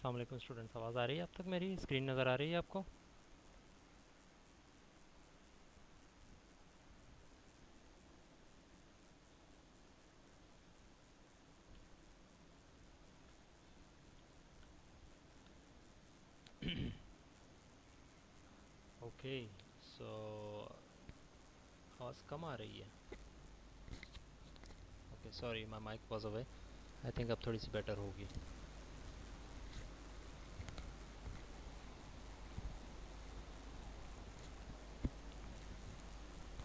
अस्सलाम वालेकुम स्टूडेंट्स, आवाज़ आ रही है? अब तक मेरी स्क्रीन नज़र आ रही है आपको? ओके, सो आवाज़ कम आ रही है। Okay, sorry, my mic was away. I think अब थोड़ी सी बेटर होगी।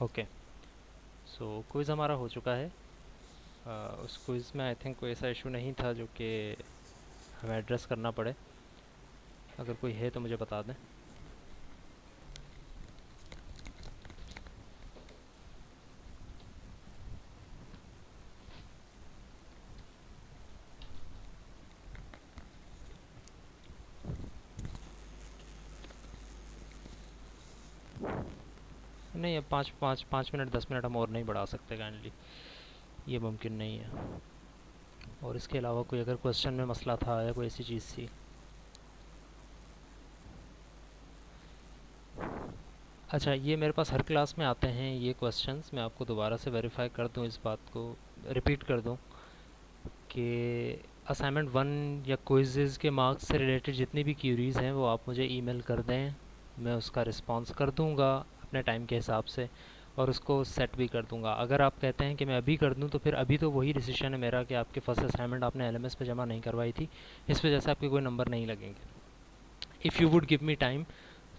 ओके, सो क्विज़ हमारा हो चुका है। उस क्विज़ में आई थिंक कोई ऐसा इशू नहीं था जो कि हमें एड्रेस करना पड़े। अगर कोई है तो मुझे बता दें। नहीं, अब पाँच पाँच पाँच मिनट 10 मिनट हम और नहीं बढ़ा सकते काइंडली, ये मुमकिन नहीं है। और इसके अलावा कोई अगर क्वेश्चन में मसला था या कोई ऐसी चीज़ थी। अच्छा, ये मेरे पास हर क्लास में आते हैं ये क्वेश्चंस। मैं आपको दोबारा से वेरीफाई कर दूं, इस बात को रिपीट कर दूं कि असाइनमेंट 1 या क्विज़ेज़ के मार्क्स से रिलेटेड जितनी भी क्यूरीज़ हैं वो आप मुझे ईमेल कर दें। मैं उसका रिस्पांस कर दूंगा अपने टाइम के हिसाब से, और उसको सेट भी कर दूंगा। अगर आप कहते हैं कि मैं अभी कर दूं, तो फिर अभी तो वही डिसीजन है मेरा कि आपके फर्स्ट असाइनमेंट आपने एलएमएस पे जमा नहीं करवाई थी, इस वजह से आपके कोई नंबर नहीं लगेंगे। If you would give me time,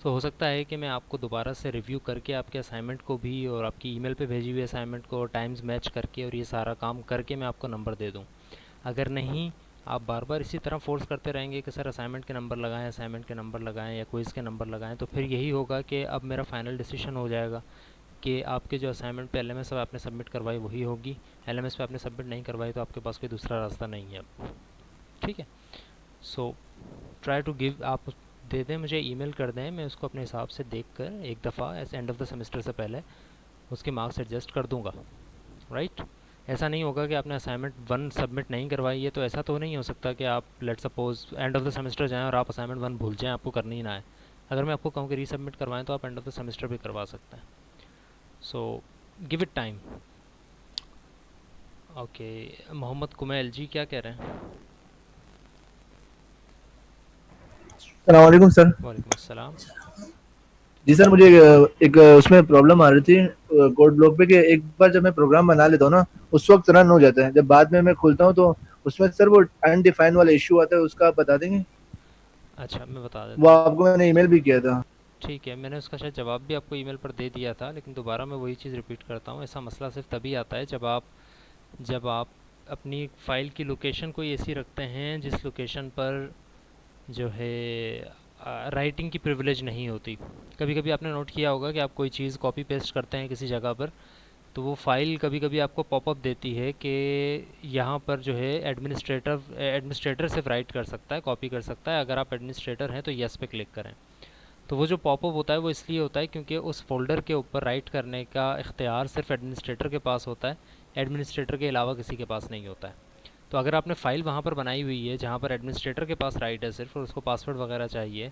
तो हो सकता है कि मैं आपको दोबारा से रिव्यू करके आपके असाइनमेंट को भी और आपकी ईमेल पे भेजी हुई असाइनमेंट को टाइम्स मैच करके और ये सारा काम करके मैं आपको नंबर दे दूँ। अगर नहीं, आप बार बार इसी तरह फोर्स करते रहेंगे कि सर असाइनमेंट के नंबर लगाएं, असाइनमेंट के नंबर लगाएं या क्विज़ के नंबर लगाएं, तो फिर यही होगा कि अब मेरा फाइनल डिसीजन हो जाएगा कि आपके जो असाइनमेंट पे एलएमएस आपने सबमिट करवाई वही होगी। एलएमएस पे आपने सबमिट नहीं करवाई तो आपके पास कोई दूसरा रास्ता नहीं है अब। ठीक है, सो ट्राई टू गिव, आप दे दें, मुझे ईमेल कर दें, मैं उसको अपने हिसाब से देख कर एक दफ़ा ऐसे एंड ऑफ द सेमेस्टर से पहले उसके मार्क्स एडजस्ट कर दूंगा। राइट, ऐसा नहीं होगा कि आपने असाइनमेंट 1 सबमिट नहीं करवाई है, तो ऐसा तो नहीं हो सकता कि आप let suppose end of the semester जाएं और आप असाइनमेंट 1 भूल जाएं, आपको करनी ही ना है। अगर मैं आपको कहूँ कि रीसबमिट करवाएं तो आप एंड ऑफ द सेमेस्टर भी करवा सकते हैं। So give it time. Okay, Mohammad Kumail ji क्या कह रहे हैं? सलामकुम सर। वालेकुम अस्सलाम। जी सर, मुझे एक उसमें प्रॉब्लम आ रही थी कोड ब्लॉक पे कि एक बार जब मैं प्रोग्राम बना लेता हूँ ना, उस वक्त रन हो जाता है। जब बाद में मैं खोलता हूँ तो उसमें सर वो अनडिफाइंड वाला इशू आता है, उसका आप बता देंगे? अच्छा, मैं बता वो देता हूँ। आपको मैंने ईमेल भी किया था। ठीक है, मैंने उसका शायद जवाब भी आपको ईमेल पर दे दिया था, लेकिन दोबारा मैं वही चीज़ रिपीट करता हूँ। ऐसा मसला सिर्फ तभी आता है जब आप अपनी फ़ाइल की लोकेशन कोई ऐसी रखते हैं जिस लोकेशन पर जो है राइटिंग की प्रिविलेज नहीं होती। कभी कभी आपने नोट किया होगा कि आप कोई चीज़ कॉपी पेस्ट करते हैं किसी जगह पर, तो वो फ़ाइल कभी कभी आपको पॉपअप देती है कि यहाँ पर जो है एडमिनिस्ट्रेटर सिर्फ राइट कर सकता है, कॉपी कर सकता है। अगर आप एडमिनिस्ट्रेटर हैं तो येस पे क्लिक करें। तो वो जो पॉपअप होता है वो इसलिए होता है क्योंकि उस फोल्डर के ऊपर राइट करने का इख्तियार सिर्फ एडमिनिस्ट्रेटर के पास होता है, एडमिनिस्ट्रेटर के अलावा किसी के पास नहीं होता है। तो अगर आपने फ़ाइल वहाँ पर बनाई हुई है जहाँ पर एडमिनिस्ट्रेटर के पास राइट है सिर्फ, और उसको पासवर्ड वगैरह चाहिए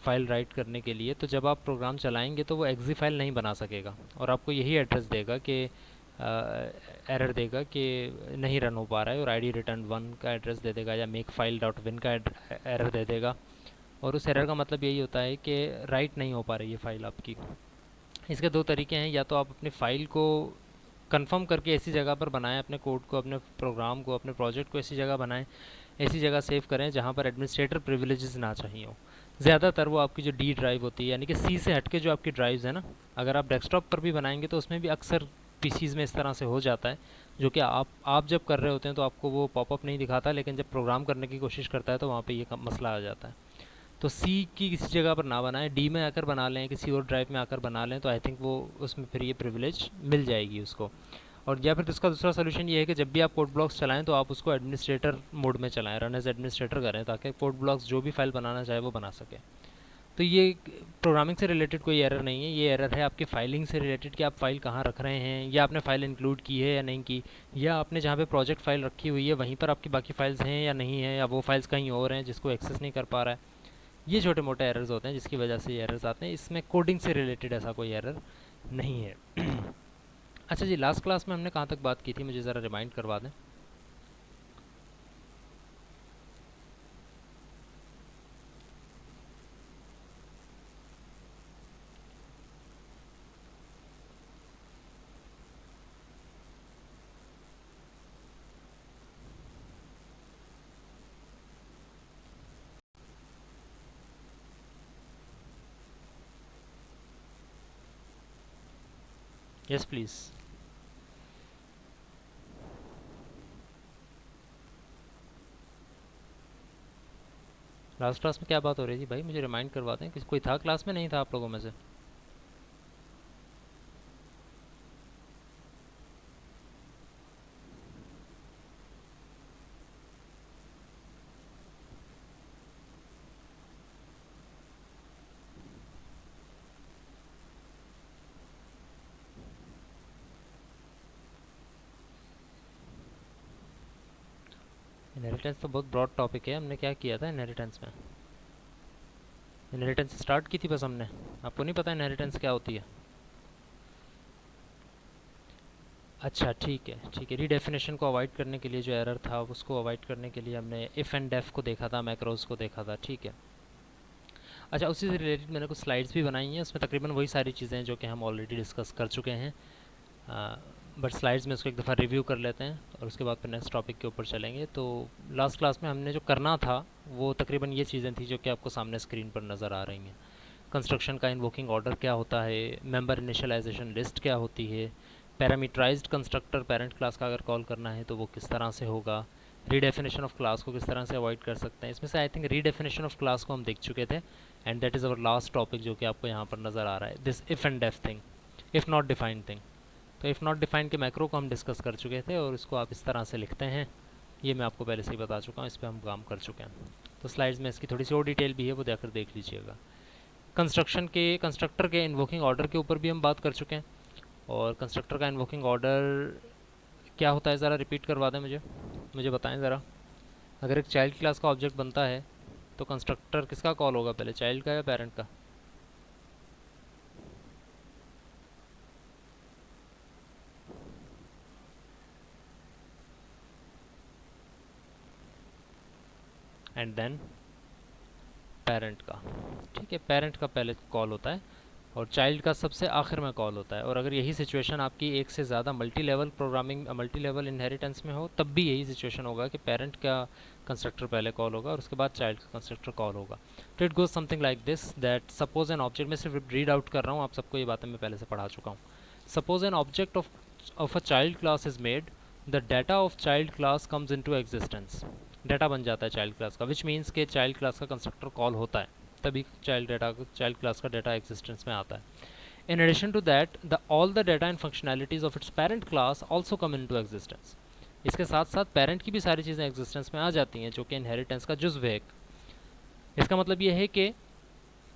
फ़ाइल राइट करने के लिए, तो जब आप प्रोग्राम चलाएंगे तो वो एग्जी फाइल नहीं बना सकेगा और आपको यही एड्रेस देगा कि एरर देगा कि नहीं रन हो पा रहा है, और आईडी रिटर्न 1 का एड्रेस दे देगा या मेक फाइल डॉट विन का एरर दे देगा। और उस एरर का मतलब यही होता है कि राइट नहीं हो पा रही है फ़ाइल आपकी। इसके दो तरीके हैं, या तो आप अपनी फ़ाइल को कंफर्म करके ऐसी जगह पर बनाएं, अपने कोड को, अपने प्रोग्राम को, अपने प्रोजेक्ट को ऐसी जगह बनाएं, ऐसी जगह सेव करें जहाँ पर एडमिनिस्ट्रेटर प्रिविलेजेस ना चाहिए हो। ज़्यादातर वो आपकी जो डी ड्राइव होती है, यानी कि सी से हटके जो आपकी ड्राइव्स है ना, अगर आप डेस्कटॉप पर भी बनाएंगे तो उसमें भी अक्सर पीसीज में इस तरह से हो जाता है, जो कि आप जब कर रहे होते हैं तो आपको वो पॉपअप नहीं दिखाता, लेकिन जब प्रोग्राम करने की कोशिश करता है तो वहाँ पे ये मसला आ जाता है। तो सी की किसी जगह पर ना बनाएं, डी में आकर बना लें, किसी और ड्राइव में आकर बना लें, तो आई थिंक वो उसमें फिर ये प्रिविलेज मिल जाएगी उसको। और या फिर इसका दूसरा सोल्यूशन ये है कि जब भी आप कोड ब्लॉक्स चलाएं तो आप उसको एडमिनिस्ट्रेटर मोड में चलाएं, रन एज एडमिनिस्ट्रेटर करें, ताकि कोड ब्लॉक्स जो भी फाइल बनाना चाहे वो बना सके। तो ये प्रोग्रामिंग से रिलेटेड कोई एरर नहीं है, ये एरर है आपकी फाइलिंग से रिलेटेड कि आप फाइल कहाँ रख रहे हैं, या आपने फाइल इंक्लूड की है या नहीं की, या आपने जहाँ पे प्रोजेक्ट फाइल रखी हुई है वहीं पर आपकी बाकी फाइल्स हैं या नहीं है, या वो फाइल्स कहीं और हैं जिसको एक्सेस नहीं कर पा रहा है। ये छोटे मोटे एरर्स होते हैं जिसकी वजह से ये एरर्स आते हैं। इसमें कोडिंग से रिलेटेड ऐसा कोई एरर नहीं है। अच्छा जी, लास्ट क्लास में हमने कहाँ तक बात की थी, मुझे ज़रा रिमाइंड करवा दें। Yes please. लास्ट क्लास में क्या बात हो रही थी भाई, मुझे रिमाइंड करवा दें। किसी कोई था क्लास में, नहीं था आप लोगों में से? इनहेरिटेंस तो बहुत ब्रॉड टॉपिक है, हमने क्या किया था इनहेरिटेंस में? इनहेरिटेंस स्टार्ट की थी बस हमने। आपको नहीं पता इनहेरिटेंस क्या होती है? अच्छा ठीक है ठीक है। रीडेफिनेशन को अवॉइड करने के लिए जो एरर था उसको अवॉइड करने के लिए हमने इफ़ एंड डेफ को देखा था, मैक्रोज को देखा था, ठीक है। अच्छा, उसी से रिलेटेड मैंने कुछ स्लाइड्स भी बनाई हैं, उसमें तकरीबन वही सारी चीज़ें हैं जो कि हम ऑलरेडी डिस्कस कर चुके हैं। बट स्लाइड्स में उसको एक दफ़ा रिव्यू कर लेते हैं और उसके बाद फिर नेक्स्ट टॉपिक के ऊपर चलेंगे। तो लास्ट क्लास में हमने जो करना था वो तकरीबन ये चीज़ें थी जो कि आपको सामने स्क्रीन पर नज़र आ रही हैं। कंस्ट्रक्शन का इन्वोकिंग ऑर्डर क्या होता है, मेंबर इनिशियलाइजेशन लिस्ट क्या होती है, पैरामीटराइज्ड कंस्ट्रक्टर पेरेंट क्लास का अगर कॉल करना है तो वो किस तरह से होगा, रीडेफिनेशन ऑफ क्लास को किस तरह से अवॉइड कर सकते हैं। इसमें से I think redefinition of class को हम देख चुके थे, and that is our last topic जो कि आपको यहाँ पर नज़र आ रहा है, this if and def thing, if not defined thing. तो इफ़ नॉट डिफाइंड के मैक्रो को हम डिस्कस कर चुके थे और इसको आप इस तरह से लिखते हैं, ये मैं आपको पहले से ही बता चुका हूँ, इस पर हम काम कर चुके हैं। तो स्लाइड्स में इसकी थोड़ी सी और डिटेल भी है, वो जाकर देख लीजिएगा। कंस्ट्रक्टर के इन्वोकिंग ऑर्डर के ऊपर भी हम बात कर चुके हैं, और कंस्ट्रक्टर का इन्वोकिंग ऑर्डर क्या होता है ज़रा रिपीट करवा दें मुझे, मुझे बताएं ज़रा। अगर एक चाइल्ड क्लास का ऑब्जेक्ट बनता है तो कंस्ट्रक्टर किसका कॉल होगा पहले, चाइल्ड का या पेरेंट का? एंड देन पेरेंट का, ठीक है। पेरेंट का पहले कॉल होता है और चाइल्ड का सबसे आखिर में कॉल होता है। और अगर यही सिचुएशन आपकी एक से ज़्यादा multi level programming, multi level inheritance में हो, तब भी यही सिचुएशन होगा कि पेरेंट का कंस्ट्रक्टर पहले कॉल होगा और उसके बाद चाइल्ड का कंस्ट्रक्टर कॉल होगा। तो it goes something like this, that suppose an object, मैं सिर्फ रीड आउट कर रहा हूँ, आप सबको ये बातें मैं पहले से पढ़ा चुका हूँ। Suppose N object of a child class is made, the data of child class comes into existence. Data बन जाता है चाइल्ड क्लास का, विच मीन्स के चाइल्ड क्लास का कंस्ट्रक्टर कॉल होता है, तभी चाइल्ड क्लास का डाटा एग्जिस्टेंस में आता है। In addition to that, all the data and functionalities of its parent class also come into existence. इसके साथ साथ पेरेंट की भी सारी चीज़ें एग्जिस्टेंस में आ जाती हैं जो कि इनहेरिटेंस का जुज़्व है। इसका मतलब ये है कि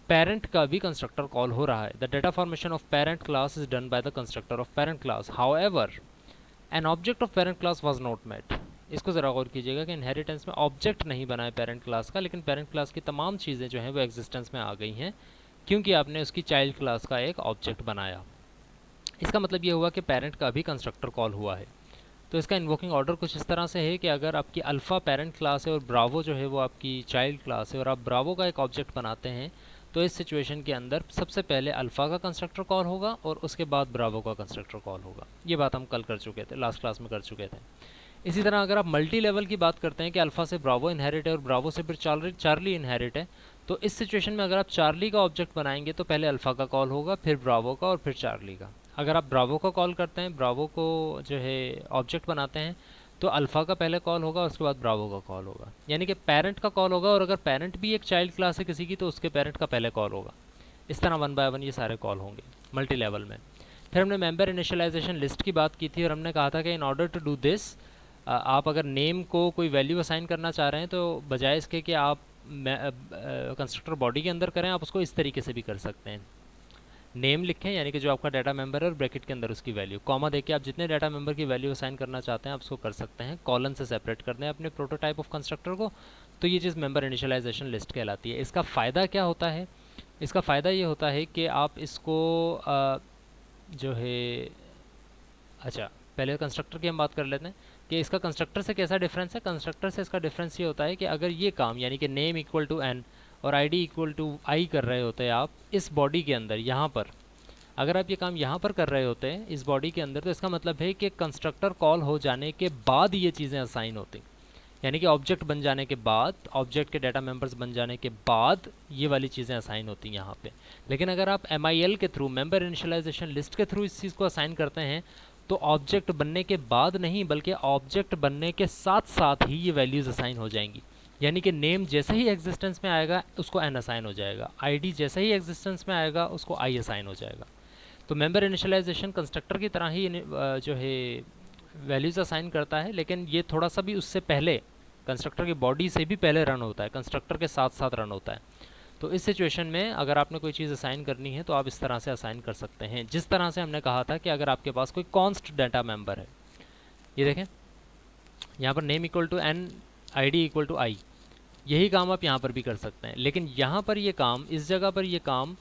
पेरेंट का भी कंस्ट्रक्टर कॉल हो रहा है। The data formation of parent class is done by the constructor of parent class, however an object of parent class was not met. इसको ज़रा गौर कीजिएगा कि इनहेरिटेंस में ऑब्जेक्ट नहीं बना है पेरेंट क्लास का, लेकिन पेरेंट क्लास की तमाम चीज़ें जो हैं वो एग्जिस्टेंस में आ गई हैं क्योंकि आपने उसकी चाइल्ड क्लास का एक ऑब्जेक्ट बनाया। इसका मतलब ये हुआ कि पेरेंट का भी कंस्ट्रक्टर कॉल हुआ है। तो इसका इन्वोकिंग ऑर्डर कुछ इस तरह से है कि अगर आपकी अल्फ़ा पेरेंट क्लास है और ब्रावो जो है वो आपकी चाइल्ड क्लास है और आप ब्रावो का एक ऑब्जेक्ट बनाते हैं, तो इस सिचुएशन के अंदर सबसे पहले अल्फ़ा का कंस्ट्रक्टर कॉल होगा और उसके बाद ब्रावो का कंस्ट्रक्टर कॉल होगा। ये बात हम कल कर चुके थे, लास्ट क्लास में कर चुके थे। इसी तरह अगर आप मल्टी लेवल की बात करते हैं कि अल्फ़ा से ब्रावो इनहेरिट है और ब्रावो से फिर चार्ली इनहेरिट है, तो इस सिचुएशन में अगर आप चार्ली का ऑब्जेक्ट बनाएंगे तो पहले अल्फ़ा का कॉल होगा, फिर ब्रावो का और फिर चार्ली का। अगर आप ब्रावो का कॉल करते हैं, ब्रावो को जो है ऑब्जेक्ट बनाते हैं, तो अल्फ़ा का पहले कॉल होगा, उसके बाद ब्रावो का कॉल होगा। यानी कि पेरेंट का कॉल होगा, और अगर पेरेंट भी एक चाइल्ड क्लास है किसी की तो उसके पेरेंट का पहले कॉल होगा। इस तरह वन बाय वन ये सारे कॉल होंगे मल्टी लेवल में। फिर हमने मेंबर इनिशियलाइजेशन लिस्ट की बात की थी और हमने कहा था कि in order to do this, आप अगर नेम को कोई वैल्यू असाइन करना चाह रहे हैं तो बजाय इसके कि आप कंस्ट्रक्टर बॉडी के अंदर करें, आप उसको इस तरीके से भी कर सकते हैं। नेम लिखें यानी कि जो आपका डाटा मेंबर है, और ब्रैकेट के अंदर उसकी वैल्यू, कॉमा देके आप जितने डाटा मेंबर की वैल्यू असाइन करना चाहते हैं आप उसको कर सकते हैं। कॉलन से सेपरेट कर दें अपने प्रोटोटाइप ऑफ कंस्ट्रक्टर को, तो ये चीज़ मेंबर इनिशियलाइजेशन लिस्ट कहलाती है। इसका फ़ायदा क्या होता है? इसका फ़ायदा ये होता है कि आप इसको जो है, अच्छा पहले कंस्ट्रक्टर की हम बात कर लेते हैं कि इसका कंस्ट्रक्टर से कैसा डिफरेंस है। कंस्ट्रक्टर से इसका डिफरेंस ये होता है कि अगर ये काम यानी कि नेम इक्वल टू एन और आईडी इक्वल टू आई कर रहे होते हैं आप इस बॉडी के अंदर, यहाँ पर अगर आप ये काम यहाँ पर कर रहे होते हैं इस बॉडी के अंदर, तो इसका मतलब है कि कंस्ट्रक्टर कॉल हो जाने के बाद ये चीज़ें असाइन होती, यानी कि ऑब्जेक्ट बन जाने के बाद, ऑब्जेक्ट के डाटा मेंबर्स बन जाने के बाद ये वाली चीज़ें असाइन होती हैं यहाँ पे। लेकिन अगर आप MIL के थ्रू, मेंबर इनिशियलाइजेशन लिस्ट के थ्रू इस चीज़ को असाइन करते हैं, तो ऑब्जेक्ट बनने के बाद नहीं बल्कि ऑब्जेक्ट बनने के साथ साथ ही ये वैल्यूज़ असाइन हो जाएंगी। यानी कि नेम जैसे ही एग्जिस्टेंस में आएगा उसको एन असाइन हो जाएगा, आईडी जैसे ही एग्जिस्टेंस में आएगा उसको आई असाइन हो जाएगा। तो मेंबर इनिशियलाइजेशन कंस्ट्रक्टर की तरह ही जो है वैल्यूज़ असाइन करता है, लेकिन ये थोड़ा सा भी उससे पहले, कंस्ट्रक्टर की बॉडी से भी पहले रन होता है, कंस्ट्रक्टर के साथ साथ रन होता है। तो इस सिचुएशन में अगर आपने कोई चीज़ असाइन करनी है तो आप इस तरह से असाइन कर सकते हैं, जिस तरह से हमने कहा था कि अगर आपके पास कोई कॉन्स्ट डाटा मेंबर है, ये देखें यहाँ पर name equal to N, ID equal to I, यही काम आप यहाँ पर भी कर सकते हैं। लेकिन यहाँ पर ये काम, इस जगह पर ये काम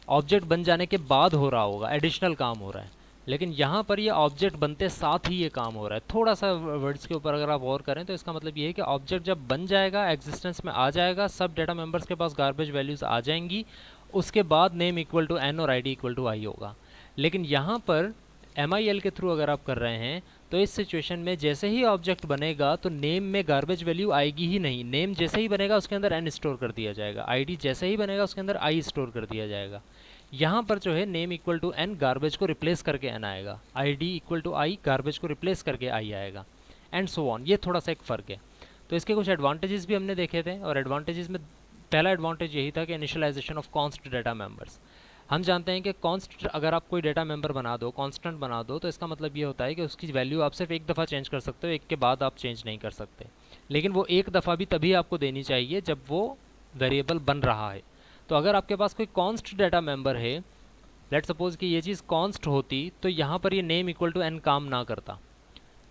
ऑब्जेक्ट बन जाने के बाद हो रहा होगा, एडिशनल काम हो रहा है। लेकिन यहाँ पर ये ऑब्जेक्ट बनते साथ ही ये काम हो रहा है। थोड़ा सा वर्ड्स के ऊपर अगर आप गौर करें तो इसका मतलब ये है कि ऑब्जेक्ट जब बन जाएगा, एग्जिस्टेंस में आ जाएगा, सब डाटा मेंबर्स के पास गार्बेज वैल्यूज़ आ जाएंगी, उसके बाद नेम इक्वल टू एन और आईडी इक्वल टू आई होगा। लेकिन यहाँ पर MIL के थ्रू अगर आप कर रहे हैं तो इस सिचुएशन में जैसे ही ऑब्जेक्ट बनेगा तो नेम में गार्बेज वैल्यू आएगी ही नहीं। नेम जैसे ही बनेगा उसके अंदर एन स्टोर कर दिया जाएगा, आईडी जैसे ही बनेगा उसके अंदर आई स्टोर कर दिया जाएगा। यहाँ पर जो है name equal to n garbage को रिप्लेस करके एन आएगा, ID equal to i garbage को रिप्लेस करके आई आएगा, एंड सो ऑन। ये थोड़ा सा एक फ़र्क है। तो इसके कुछ एडवांटेजेस भी हमने देखे थे, और एडवांटेजेस में पहला एडवांटेज यही था कि initialisation of const data members. हम जानते हैं कि कॉन्स्ट अगर आप कोई डाटा मेंबर बना दो, कांस्टेंट बना दो, तो इसका मतलब ये होता है कि उसकी वैल्यू आप सिर्फ एक दफ़ा चेंज कर सकते हो, एक के बाद आप चेंज नहीं कर सकते। लेकिन वो एक दफ़ा भी तभी आपको देनी चाहिए जब वो वेरिएबल बन रहा है। तो अगर आपके पास कोई कॉन्स्ट डाटा मेंबर है, लेट सपोज कि ये चीज़ कॉन्स्ट होती, तो यहाँ पर ये नेम इक्वल टू एन काम ना करता।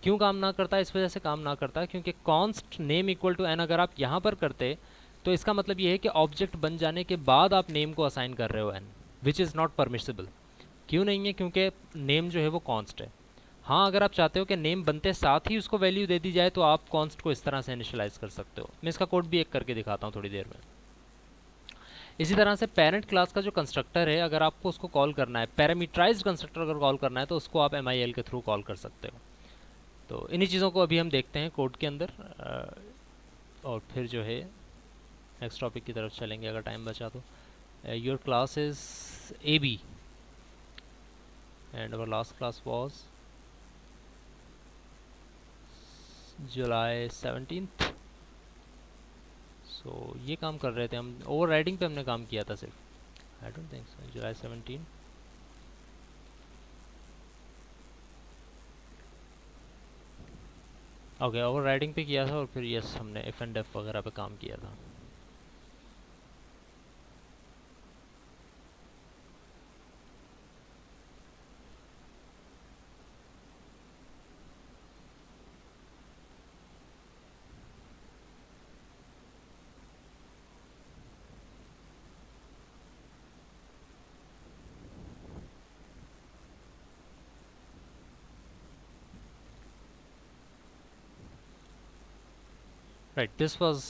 क्यों काम ना करता? इस वजह से काम ना करता क्योंकि const name equal to n अगर आप यहाँ पर करते तो इसका मतलब ये है कि ऑब्जेक्ट बन जाने के बाद आप नेम को असाइन कर रहे हो n, which is not permissible. क्यों नहीं है? क्योंकि नेम जो है वो कॉन्स्ट है। हाँ, अगर आप चाहते हो कि नेम बनते साथ ही उसको वैल्यू दे दी जाए तो आप कॉन्स्ट को इस तरह से इनिशियलाइज कर सकते हो। मैं इसका कोड भी एक करके दिखाता हूँ थोड़ी देर में। इसी तरह से पेरेंट क्लास का जो कंस्ट्रक्टर है, अगर आपको उसको कॉल करना है, पैरामीटराइज्ड कंस्ट्रक्टर अगर कॉल करना है तो उसको आप MIL के थ्रू कॉल कर सकते हो। तो इन्हीं चीज़ों को अभी हम देखते हैं कोड के अंदर, और फिर जो है नेक्स्ट टॉपिक की तरफ चलेंगे अगर टाइम बचा तो। Your class is AB and our last class was July 17th। सो ये काम कर रहे थे हम, ओवर राइडिंग पे हमने काम किया था सिर्फ। I don't think so, July 17। Okay, over riding पे किया था, और फिर यस हमने इफ एंड डेफ वगैरह पे काम किया था। Right, this was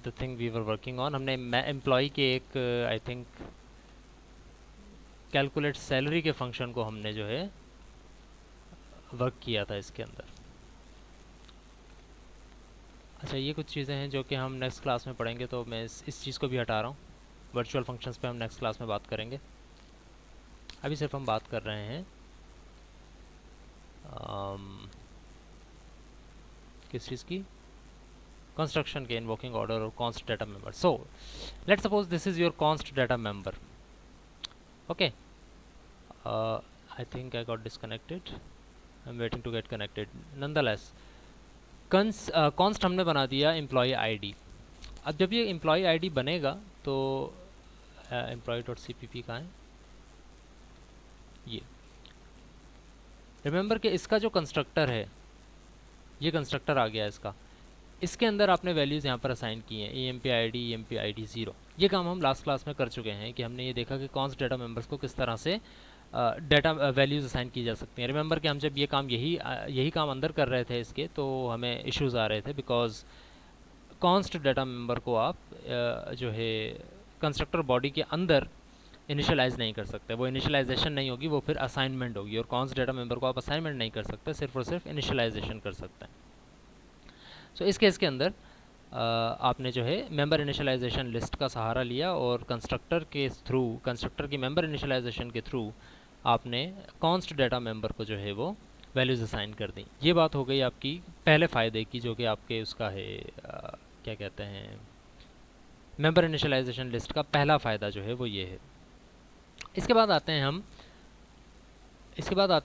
the thing we were working on. हमने एम्प्लॉय के एक आई थिंक कैलकुलेट सैलरी के फंक्शन को हमने जो है वर्क किया था इसके अंदर। अच्छा, ये कुछ चीज़ें हैं जो कि हम नेक्स्ट क्लास में पढ़ेंगे, तो मैं इस चीज़ को भी हटा रहा हूँ। वर्चुअल फंक्शंस पे हम नेक्स्ट क्लास में बात करेंगे। अभी सिर्फ हम बात कर रहे हैं किस चीज़ की? कंस्ट्रक्शन के, इन्वोकिंग ऑर्डर और const data member. So let suppose this is your const data member. Okay, I think I got disconnected, I am waiting to get connected. Nonetheless, const हमने बना दिया एम्प्लॉय आईडी, अब जब ये employ ID बनेगा तो employee dot C P P कहाँ है, ये रिमेंबर कि इसका जो कंस्ट्रक्टर है, ये कंस्ट्रक्टर आ गया इसका, इसके अंदर आपने वैल्यूज़ यहाँ पर असाइन की हैं, E M P I D 0। ये काम हम लास्ट क्लास में कर चुके हैं कि हमने ये देखा कि कौन से डाटा मेंबर्स को किस तरह से डाटा वैल्यूज़ असाइन की जा सकती हैं। रिमेंबर कि हम जब ये काम यही काम अंदर कर रहे थे इसके, तो हमें इश्यूज़ आ रहे थे बिकॉज कॉन्स्ट डाटा मेंबर को आप जो है कंस्ट्रक्टर बॉडी के अंदर इनिशियलाइज़ नहीं कर सकते, वो इनिशियलाइजेशन नहीं होगी, वो फिर असाइनमेंट होगी। और कॉन्स्ट डाटा मेंबर को आप असाइनमेंट नहीं कर सकते, सिर्फ और सिर्फ इनिशियलाइजेशन कर सकते हैं। सो इस केस के अंदर आपने जो है मेंबर इनिशियलाइजेशन लिस्ट का सहारा लिया और कंस्ट्रक्टर के थ्रू, कंस्ट्रक्टर की मेंबर इनिशियलाइजेशन के थ्रू आपने कॉन्स्ट डाटा मेंबर को जो है वो वैल्यूज़ असाइन कर दी। ये बात हो गई आपकी पहले फ़ायदे की, जो कि आपके उसका है क्या कहते हैं, मेंबर इनिशियलाइजेशन लिस्ट का पहला फ़ायदा जो है वो ये है। इसके बाद आते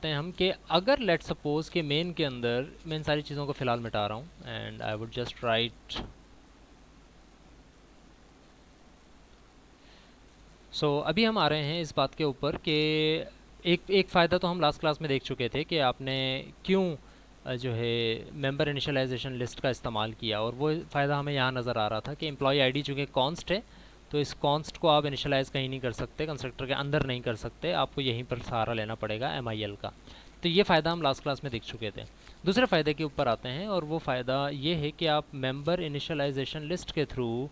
हैं हम कि अगर लेट सपोज कि मेन के अंदर, मैं इन सारी चीज़ों को फ़िलहाल मिटा रहा हूँ and I would just write. So अभी हम आ रहे हैं इस बात के ऊपर कि एक फ़ायदा तो हम लास्ट क्लास में देख चुके थे कि आपने क्यों जो है मेंबर इनिशियलाइजेशन लिस्ट का इस्तेमाल किया, और वो फ़ायदा हमें यहाँ नज़र आ रहा था कि एम्प्लॉय आईडी चूँकि कॉन्स्ट है, तो इस कॉन्स्ट को आप इनिशियलाइज़ कहीं नहीं कर सकते, कंस्ट्रक्टर के अंदर नहीं कर सकते, आपको यहीं पर सहारा लेना पड़ेगा MIL का। तो ये फ़ायदा हम लास्ट क्लास में देख चुके थे। दूसरे फ़ायदे के ऊपर आते हैं, और वो फ़ायदा ये है कि आप मेंबर इनिशियलाइजेशन लिस्ट के थ्रू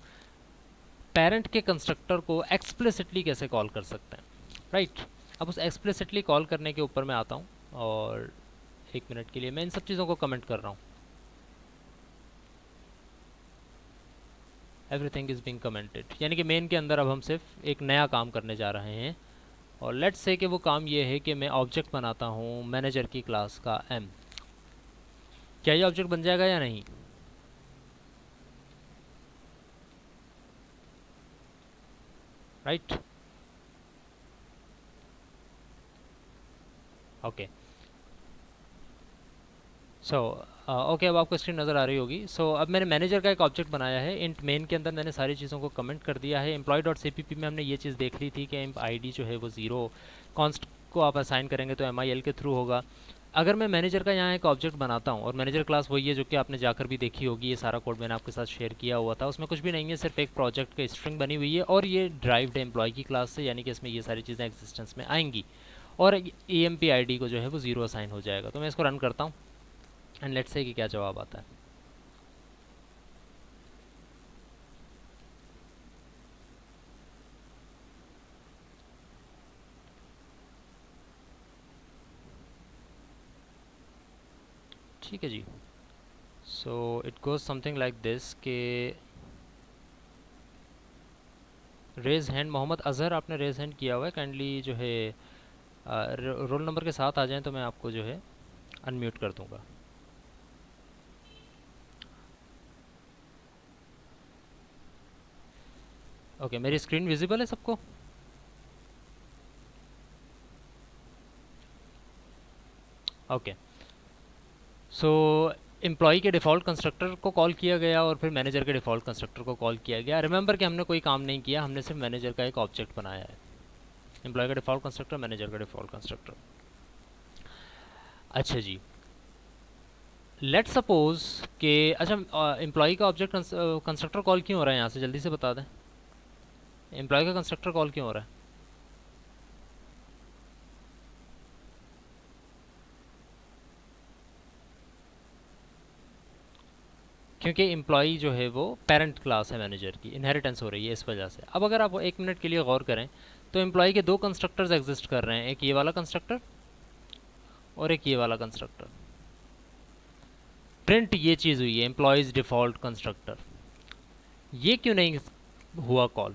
पेरेंट के कंस्ट्रक्टर को एक्सप्लिसिटली कैसे कॉल कर सकते हैं, राइट। अब उस एक्सप्लिसिटली कॉल करने के ऊपर मैं आता हूँ, और एक मिनट के लिए मैं इन सब चीज़ों को कमेंट कर रहा हूँ। एवरीथिंग इज़ बीइंग कमेंटेड, यानी कि मेन के अंदर अब हम सिर्फ एक नया काम करने जा रहे हैं, और लेट्स से कि वो काम ये है कि मैं ऑब्जेक्ट बनाता हूँ मैनेजर की क्लास का M। क्या ये ऑब्जेक्ट बन जाएगा या नहीं? Right, okay. सो ओके, अब आपको स्क्रीन नज़र आ रही होगी। सो अब मैंने मैनेजर का एक ऑब्जेक्ट बनाया है, इंट मेन के अंदर मैंने सारी चीज़ों को कमेंट कर दिया है। Employee dot C P P में हमने ये चीज़ देख ली थी कि एम्प आईडी जो है वो 0, कॉन्स्ट को आप असाइन करेंगे तो MIL के थ्रू होगा। अगर मैं मैनेजर का यहाँ एक ऑब्जेक्ट बनाता हूँ, और मैनेजर क्लास वही है जो कि आपने जाकर भी देखी होगी, ये सारा कोड मैंने आपके साथ शेयर किया हुआ था, उसमें कुछ भी नहीं है, सिर्फ एक प्रोजेक्ट का स्ट्रिंग बनी हुई है, और ये ड्राइव्ड है एम्प्लॉय की क्लास से, यानी कि इसमें ये सारी चीज़ें एग्जिस्टेंस में आएंगी, और EMP ID को जो है वो 0 असाइन हो जाएगा। तो मैं इसको रन करता हूँ एंड लेट्स से कि क्या जवाब आता है। ठीक है जी। So it goes something like this के रेज़ हैंड मोहम्मद अज़हर, आपने रेज़ हैंड किया हुआ है, काइंडली जो है रोल नंबर के साथ आ जाएं तो मैं आपको जो है अनम्यूट कर दूंगा। ओके, मेरी स्क्रीन विजिबल है सबको? ओके, सो एम्प्लॉय के डिफ़ॉल्ट कंस्ट्रक्टर को कॉल किया गया, और फिर मैनेजर के डिफ़ॉल्ट कंस्ट्रक्टर को कॉल किया गया। रिमेंबर कि हमने कोई काम नहीं किया, हमने सिर्फ मैनेजर का एक ऑब्जेक्ट बनाया है। एम्प्लॉय का डिफ़ॉल्ट कंस्ट्रक्टर, मैनेजर का डिफ़ॉल्ट कंस्ट्रक्टर। अच्छा जी, लेट सपोज कि अच्छा एम्प्लॉय का ऑब्जेक्ट कंस्ट्रक्टर कॉल क्यों हो रहा है यहाँ से, जल्दी से बता दें। एम्प्लॉय का कंस्ट्रक्टर कॉल क्यों हो रहा है? क्योंकि एम्प्लॉई जो है वो पेरेंट क्लास है मैनेजर की, इनहेरिटेंस हो रही है इस वजह से। अब अगर आप एक मिनट के लिए गौर करें तो एम्प्लॉई के दो कंस्ट्रक्टर्स एग्जिस्ट कर रहे हैं, एक ये वाला कंस्ट्रक्टर और एक ये वाला कंस्ट्रक्टर। प्रिंट ये चीज़ हुई है एम्प्लॉयज़ डिफ़ॉल्ट कंस्ट्रक्टर, ये क्यों नहीं हुआ कॉल?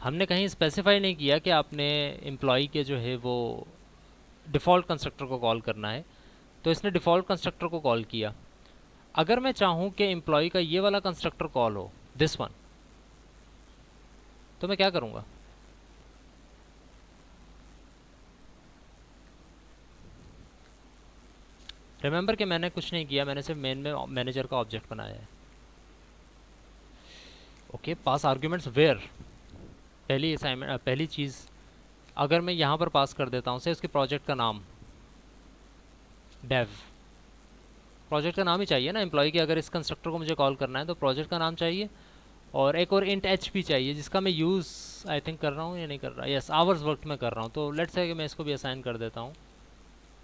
हमने कहीं स्पेसिफाई नहीं किया कि आपने एम्प्लॉई के जो है वो डिफ़ॉल्ट कंस्ट्रक्टर को कॉल करना है, तो इसने डिफ़ॉल्ट कंस्ट्रक्टर को कॉल किया। अगर मैं चाहूँ कि एम्प्लॉय का ये वाला कंस्ट्रक्टर कॉल हो, दिस वन, तो मैं क्या करूँगा? रिमेंबर कि मैंने कुछ नहीं किया, मैंने सिर्फ मेन में मैनेजर का ऑब्जेक्ट बनाया है। ओके, पास आर्ग्यूमेंट्स वेयर, पहली असाइनमेंट, पहली चीज़ अगर मैं यहाँ पर पास कर देता हूँ से उसके प्रोजेक्ट का नाम डेव, प्रोजेक्ट का नाम ही चाहिए ना एम्प्लॉय के, अगर इस कंस्ट्रक्टर को मुझे कॉल करना है तो प्रोजेक्ट का नाम चाहिए, और एक और इंट एच भी चाहिए जिसका मैं यूज़ आई थिंक कर रहा हूँ या नहीं कर रहा, यस आवर्स वर्क में कर रहा हूँ, तो लेट्स से कि मैं इसको भी असाइन कर देता हूँ,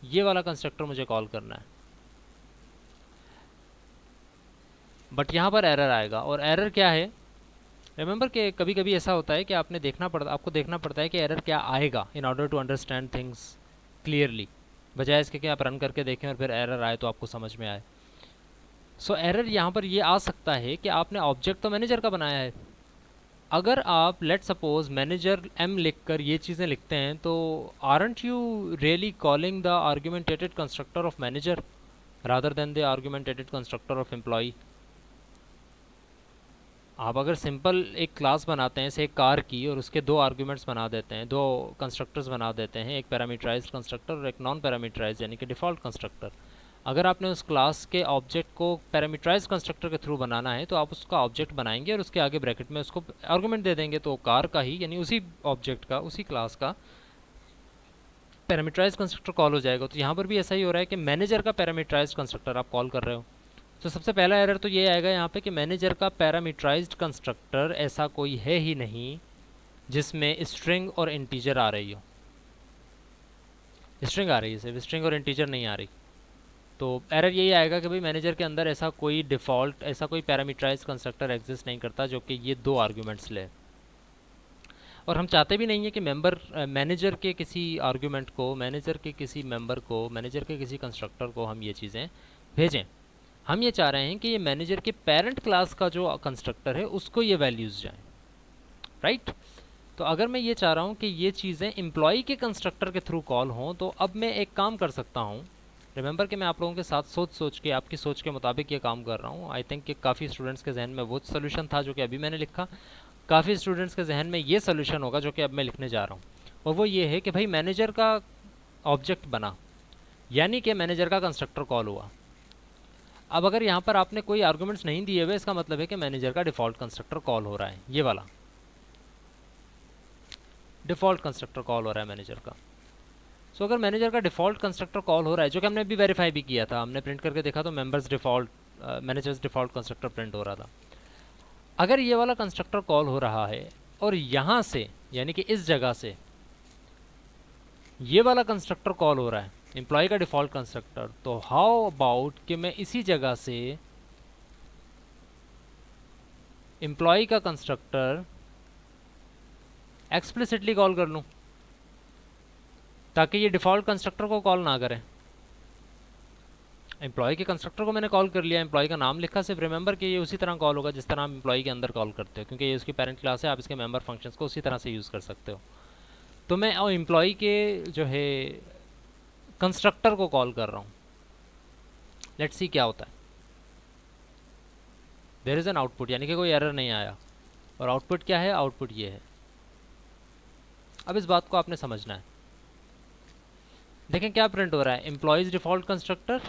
ये वाला कंस्ट्रक्टर मुझे कॉल करना है। बट यहाँ पर एरर आएगा, और एरर क्या है, रिमेंबर कि कभी कभी ऐसा होता है कि आपको देखना पड़ता है कि एरर क्या आएगा in order to understand things clearly, बजाय इसके कि आप रन करके देखें और फिर एरर आए तो आपको समझ में आए। सो एरर यहाँ पर ये आ सकता है कि आपने ऑब्जेक्ट तो मैनेजर का बनाया है, अगर आप लेट सपोज मैनेजर एम लिख कर ये चीज़ें लिखते हैं तो aren't you really calling the argumentated constructor of manager rather than the argumentated constructor of employee. आप अगर सिंपल एक क्लास बनाते हैं से एक कार की और उसके दो आर्ग्यूमेंट्स बना देते हैं, दो कंस्ट्रक्टर्स बना देते हैं, एक पैरामीटराइज्ड कंस्ट्रक्टर और एक नॉन पैरामीटराइज्ड यानी कि डिफ़ॉल्ट कंस्ट्रक्टर, अगर आपने उस क्लास के ऑब्जेक्ट को पैरामीटराइज्ड कंस्ट्रक्टर के थ्रू बनाना है तो आप उसका ऑब्जेक्ट बनाएंगे और उसके आगे ब्रैकेट में उसको आर्गूमेंट दे देंगे, तो कार का ही यानी उसी ऑब्जेक्ट का उसी क्लास का पैरामीटराइज्ड कंस्ट्रक्टर कॉल हो जाएगा। तो यहाँ पर भी ऐसा ही हो रहा है कि मैनेजर का पैरामीटराइज्ड कंस्ट्रक्टर आप कॉल कर रहे हो, तो सबसे पहला एरर तो ये आएगा यहाँ पे कि मैनेजर का पैरामीटराइज्ड कंस्ट्रक्टर ऐसा कोई है ही नहीं जिसमें स्ट्रिंग और इंटीजर आ रही हो, स्ट्रिंग आ रही है सिर्फ, स्ट्रिंग और इंटीजर नहीं आ रही, तो एरर यही आएगा कि भाई मैनेजर के अंदर ऐसा कोई डिफ़ॉल्ट ऐसा कोई पैरामीटराइज्ड कंस्ट्रक्टर एग्जिस्ट नहीं करता जो कि ये दो आर्ग्यूमेंट्स ले, और हम चाहते भी नहीं है कि मैनेजर के किसी आर्ग्यूमेंट को, मैनेजर के किसी मेंबर को, मैनेजर के किसी कंस्ट्रक्टर को हम ये चीज़ें भेजें। हम ये चाह रहे हैं कि ये मैनेजर के पेरेंट क्लास का जो कंस्ट्रक्टर है उसको ये वैल्यूज़ जाएँ, राइट। तो अगर मैं ये चाह रहा हूँ कि ये चीज़ें एम्प्लॉई के कंस्ट्रक्टर के थ्रू कॉल हों, तो अब मैं एक काम कर सकता हूँ, रिमेंबर कि मैं आप लोगों के साथ सोच के आपकी सोच के मुताबिक ये काम कर रहा हूँ। आई थिंक कि काफ़ी स्टूडेंट्स के जहन में वो सोल्यूशन था जो कि अभी मैंने लिखा, काफ़ी स्टूडेंट्स के जहन में ये सोल्यूशन होगा जो कि अब मैं लिखने जा रहा हूँ, और वो ये है कि भाई मैनेजर का ऑब्जेक्ट बना यानी कि मैनेजर का कंस्ट्रक्टर कॉल हुआ। अब अगर यहाँ पर आपने कोई आर्गूमेंट्स नहीं दिए हुए, इसका मतलब है कि मैनेजर का डिफ़ॉल्ट कंस्ट्रक्टर कॉल हो रहा है, ये वाला डिफ़ॉल्ट कंस्ट्रक्टर कॉल हो रहा है मैनेजर का। सो अगर मैनेजर का डिफ़ॉल्ट कंस्ट्रक्टर कॉल हो रहा है, जो कि हमने अभी वेरीफाई भी किया था, हमने प्रिंट करके देखा तो members default managers default constructor print हो रहा था, अगर ये वाला कंस्ट्रक्टर कॉल हो रहा है और यहाँ से यानी कि इस जगह से ये वाला कंस्ट्रक्टर कॉल हो रहा है एम्प्लॉय का डिफ़ॉल्ट कंस्ट्रक्टर, तो हाउ अबाउट कि मैं इसी जगह से एम्प्लॉय का कंस्ट्रक्टर एक्सप्लिसिटली कॉल कर लूँ ताकि ये डिफ़ॉल्ट कंस्ट्रक्टर को कॉल ना करें। एम्प्लॉय के कंस्ट्रक्टर को मैंने कॉल कर लिया, एम्प्लॉय का नाम लिखा, सिर्फ रिमेंबर कि ये उसी तरह कॉल होगा जिस तरह आप एम्प्लॉय के अंदर कॉल करते हो, क्योंकि ये उसकी पेरेंट क्लास है, आप इसके मेंबर फंक्शंस को उसी तरह से यूज़ कर सकते हो। तो मैं एम्प्लॉय के जो है कंस्ट्रक्टर को कॉल कर रहा हूँ, लेट्स सी क्या होता है। देयर इज़ एन आउटपुट, यानी कि कोई एरर नहीं आया, और आउटपुट क्या है, आउटपुट ये है। अब इस बात को आपने समझना है, देखें क्या प्रिंट हो रहा है, employee's default constructor,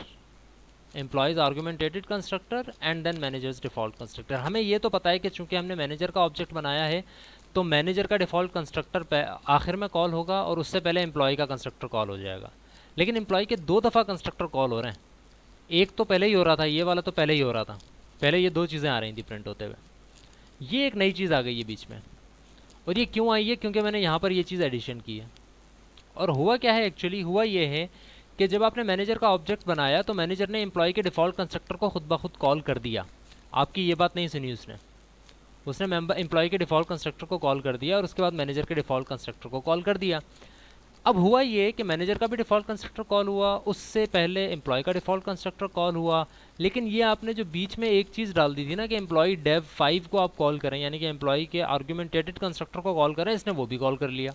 employee's argumentated constructor and then manager's default constructor. हमें ये तो पता है कि चूंकि हमने मैनेजर का ऑब्जेक्ट बनाया है तो मैनेजर का डिफ़ॉल्ट कंस्ट्रक्टर आखिर में कॉल होगा और उससे पहले एम्प्लॉय का कंस्ट्रक्टर कॉल हो जाएगा, लेकिन एम्प्लॉय के दो दफ़ा कंस्ट्रक्टर कॉल हो रहे हैं, एक तो पहले ही हो रहा था, ये वाला तो पहले ही हो रहा था, पहले ये दो चीज़ें आ रही थी प्रिंट होते हुए, ये एक नई चीज़ आ गई है बीच में, और ये क्यों आई है, क्योंकि मैंने यहाँ पर ये चीज़ एडिशन की है। और हुआ क्या है, एक्चुअली हुआ ये है कि जब आपने मैनेजर का ऑब्जेक्ट बनाया तो मैनेजर ने एम्प्लॉय के डिफ़ॉल्ट कंस्ट्रक्टर को खुद ब खुद कॉल कर दिया, आपकी ये बात नहीं सुनी उसने एम्प्लॉय के डिफ़ॉल्ट कंस्ट्रक्टर को कॉल कर दिया और उसके बाद मैनेजर के डिफ़ॉल्ट कंस्ट्रक्टर को कॉल कर दिया। अब हुआ ये कि मैनेजर का भी डिफ़ॉल्ट कंस्ट्रक्टर कॉल हुआ, उससे पहले एम्प्लॉय का डिफ़ॉल्ट कंस्ट्रक्टर कॉल हुआ, लेकिन ये आपने जो बीच में एक चीज़ डाल दी थी ना कि एम्प्लॉय डेव 5 को आप कॉल करें, यानी कि एम्प्लॉय के आर्ग्यूमेंटेटेड कंस्ट्रक्टर को कॉल करें, इसने वो भी कॉल कर लिया।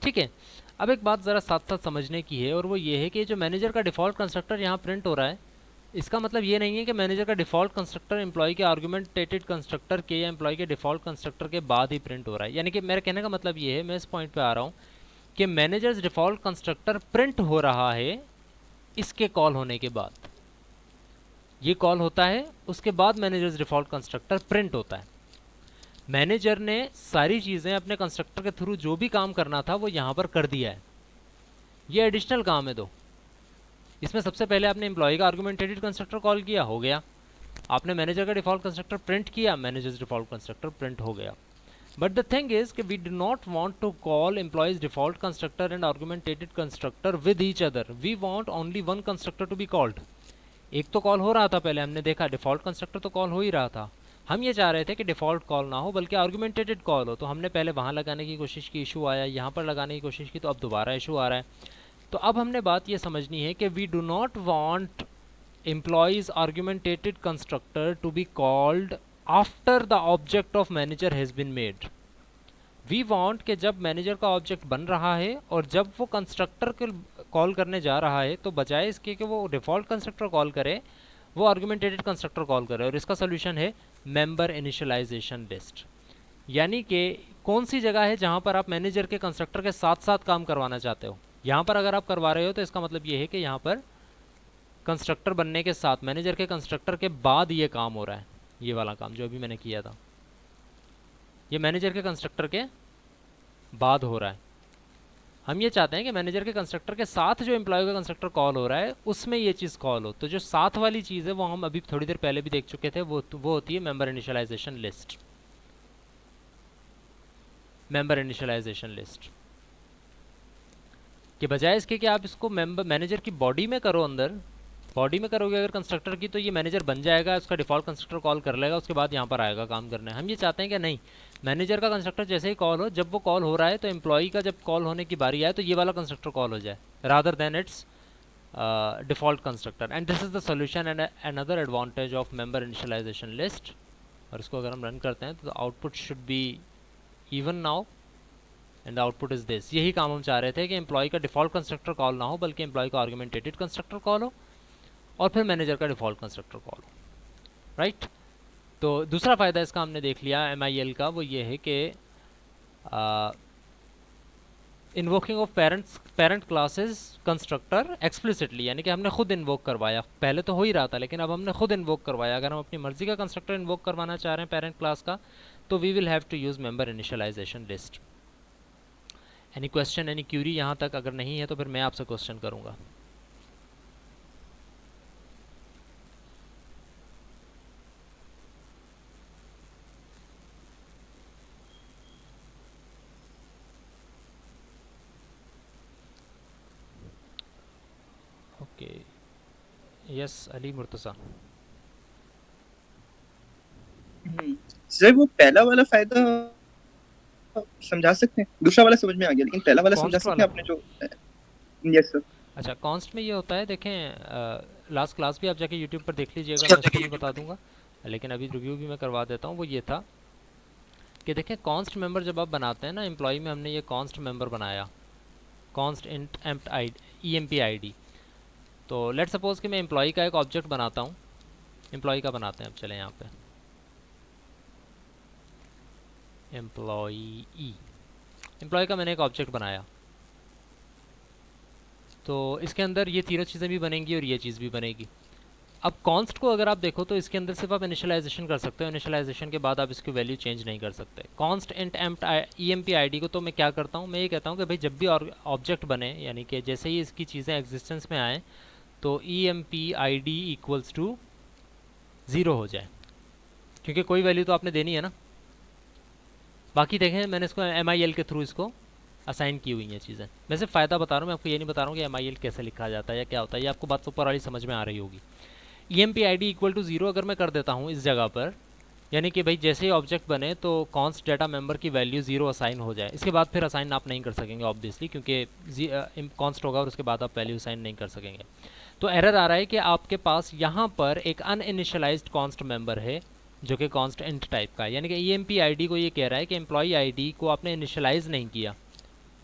ठीक है, अब एक बात ज़रा साथ साथ समझने की है, और वो ये है कि जो मैनेजर का डिफ़ॉल्ट कंस्ट्रक्टर यहाँ प्रिंट हो रहा है, इसका मतलब ये नहीं है कि मैनेजर का डिफ़ॉल्ट कंस्ट्रक्टर एम्प्लॉय के आर्गूमेंटेटेड कंस्ट्रक्टर के या एम्प्लॉय के डिफ़ॉल्ट कंस्ट्रक्टर के बाद ही प्रिंट हो रहा है। यानी कि मेरे कहने का मतलब ये है, मैं इस पॉइंट पे आ रहा हूँ कि मैनेजर्स डिफ़ॉल्ट कंस्ट्रक्टर प्रिंट हो रहा है इसके कॉल होने के बाद, ये कॉल होता है, उसके बाद मैनेजर्स डिफ़ॉल्ट कंस्ट्रक्टर प्रिंट होता है। मैनेजर ने सारी चीज़ें अपने कंस्ट्रक्टर के थ्रू जो भी काम करना था वो यहाँ पर कर दिया है। ये एडिशनल काम है दो। इसमें सबसे पहले आपने एम्प्लॉय का आर्गुमेंटेटेड कंस्ट्रक्टर कॉल किया, हो गया। आपने मैनेजर का डिफ़ॉल्ट कंस्ट्रक्टर प्रिंट किया, मैनेजर्स डिफ़ॉल्ट कंस्ट्रक्टर प्रिंट हो गया। बट द थिंग इज कि we do not want to call employee's default constructor and argumentated constructor with each other. We want only one constructor to be called. एक तो call हो रहा था, पहले हमने देखा डिफ़ॉल्ट कंस्ट्रक्टर तो कॉल हो ही रहा था। हम ये चाह रहे थे कि डिफ़ॉल्ट कॉल ना हो बल्कि आर्गुमेंटेटेड कॉल हो, तो हमने पहले वहाँ लगाने की कोशिश की, इशू आया, यहाँ पर लगाने की कोशिश की, तो अब दोबारा इशू आ रहा है। तो अब हमने बात ये समझनी है कि we do not want employees argumentated constructor to be called after the object of manager has been made. We want कि जब मैनेजर का ऑब्जेक्ट बन रहा है और जब वो कंस्ट्रक्टर को कॉल करने जा रहा है, तो बजाय इसके कि वो डिफ़ॉल्ट कंस्ट्रक्टर कॉल करे, वो आर्गुमेंटेटेड कंस्ट्रक्टर कॉल करे। और इसका सोल्यूशन है मेंबर इनिशियलाइजेशन लिस्ट। यानी कि कौन सी जगह है जहाँ पर आप मैनेजर के कंस्ट्रक्टर के साथ साथ काम करवाना चाहते हो। यहाँ पर अगर आप करवा रहे हो तो इसका मतलब ये है कि यहाँ पर कंस्ट्रक्टर बनने के साथ, मैनेजर के कंस्ट्रक्टर के बाद ये काम हो रहा है। ये वाला काम जो अभी मैंने किया था, ये मैनेजर के कंस्ट्रक्टर के बाद हो रहा है। हम ये चाहते हैं कि मैनेजर के कंस्ट्रक्टर के साथ जो एम्प्लॉय का कंस्ट्रक्टर कॉल हो रहा है उसमें ये चीज़ कॉल हो। तो जो साथ वाली चीज़ है वो हम अभी थोड़ी देर पहले भी देख चुके थे, वो होती है member initialisation list. Member initialisation list के बजाय इसके कि आप इसको मैनेजर की बॉडी में करो, अंदर बॉडी में करोगे अगर कंस्ट्रक्टर की, तो ये मैनेजर बन जाएगा, उसका डिफ़ॉल्ट कंस्ट्रक्टर कॉल कर लेगा, उसके बाद यहाँ पर आएगा काम करने। हम ये चाहते हैं कि नहीं, मैनेजर का कंस्ट्रक्टर जैसे ही कॉल हो, जब वो कॉल हो रहा है तो एम्प्लॉई का जब कॉल होने की बारी आए तो ये वाला कंस्ट्रक्टर कॉल हो जाए, rather than its default constructor. And this is the solution and another advantage of member initialisation list. और इसको अगर हम रन करते हैं तो output should be even now and the output is this. यही काम हम चाह रहे थे कि एम्प्लॉय का डिफ़ॉल्ट कंस्ट्रक्टर कॉल ना हो बल्कि एम्प्लॉय का आर्गुमेंटेटेड कंस्ट्रक्टर कॉल हो और फिर मैनेजर का डिफ़ॉल्ट कंस्ट्रक्टर कॉल हो, राइट। तो दूसरा फ़ायदा इसका हमने देख लिया MIL का, वो ये है कि invoking of parent classes constructor explicitly, यानी कि हमने खुद इन्वोक करवाया। पहले तो हो ही रहा था लेकिन अब हमने खुद इन्वोक करवाया। अगर हम अपनी मर्ज़ी का कंस्ट्रक्टर इन्वोक करवाना चाह रहे हैं पेरेंट क्लास का, तो we will have to use member initialisation list. Any question, any query यहाँ तक? अगर नहीं है तो फिर मैं आपसे क्वेश्चन करूँगा। Okay, yes Ali Murtaza. Sir वो पहला वाला फायदा समझा सकते हैं? दूसरा वाला समझ में आ गया लेकिन पहला वाला समझा कॉन्स्ट सकते वाला? हैं आपने जो? Yes sir. अच्छा, कॉन्स्ट में ये होता है, देखें लास्ट क्लास भी आप जाके यूट्यूब पर देख लीजिएगा, मैं उसको भी बता दूंगा, लेकिन अभी रिव्यू भी मैं करवा देता हूँ। वो ये था कि देखें कॉन्स्ट मेंबर जब आप बनाते हैं ना एम्प्लॉय में, हमने ये कॉन्स्ट मेंबर बनाया, कॉन्स्ट इंट एम्प्ट आई EMP ID। तो लेट सपोज कि मैं एम्प्लॉय का एक ऑब्जेक्ट बनाता हूँ, एम्प्लॉय का बनाते हैं, अब चले यहाँ पे एम्प्लॉय का मैंने एक ऑब्जेक्ट बनाया। तो इसके अंदर ये तीनों चीज़ें भी बनेंगी और ये चीज़ भी बनेगी। अब कॉन्स्ट को अगर आप देखो तो इसके अंदर सिर्फ आप इनिशियलाइजेशन कर सकते हो, इनिशियलाइजेशन के बाद आप इसकी वैल्यू चेंज नहीं कर सकते। कॉन्स्ट इंट एम्प्ट EMP ID को तो मैं क्या करता हूँ, मैं ये कहता हूँ कि भाई जब भी ऑब्जेक्ट बने, यानी कि जैसे ही इसकी चीज़ें एग्जिस्टेंस में आएँ तो EMP ID इक्वल्स टू 0 हो जाए, क्योंकि कोई वैल्यू तो आपने देनी है ना। बाकी देखें मैंने इसको MIL के थ्रू इसको असाइन की हुई हैं चीज़ें। मैं सिर्फ फ़ायदा बता रहा हूँ, मैं आपको ये नहीं बता रहा हूँ कि MIL कैसे लिखा जाता है या क्या होता है, ये आपको बात ऊपर वाली समझ में आ रही होगी। EMP ID इक्वल टू 0 अगर मैं कर देता हूँ इस जगह पर, यानी कि भाई जैसे ही ऑब्जेक्ट बने तो कॉन्स्ट डाटा मेंबर की वैल्यू 0 असाइन हो जाए। इसके बाद फिर असाइन आप नहीं कर सकेंगे ऑब्वियसली, क्योंकि कॉन्स्ट होगा और उसके बाद आप वैल्यू असाइन नहीं कर सकेंगे। तो एरर आ रहा है कि आपके पास यहाँ पर एक अनइनिशियलाइज्ड कॉन्स्ट मेंबर है जो कि कॉन्स्ट इंट टाइप का है, यानी कि EMP ID को ये कह रहा है कि एम्प्लॉई ID को आपने इनिशियलाइज़ नहीं किया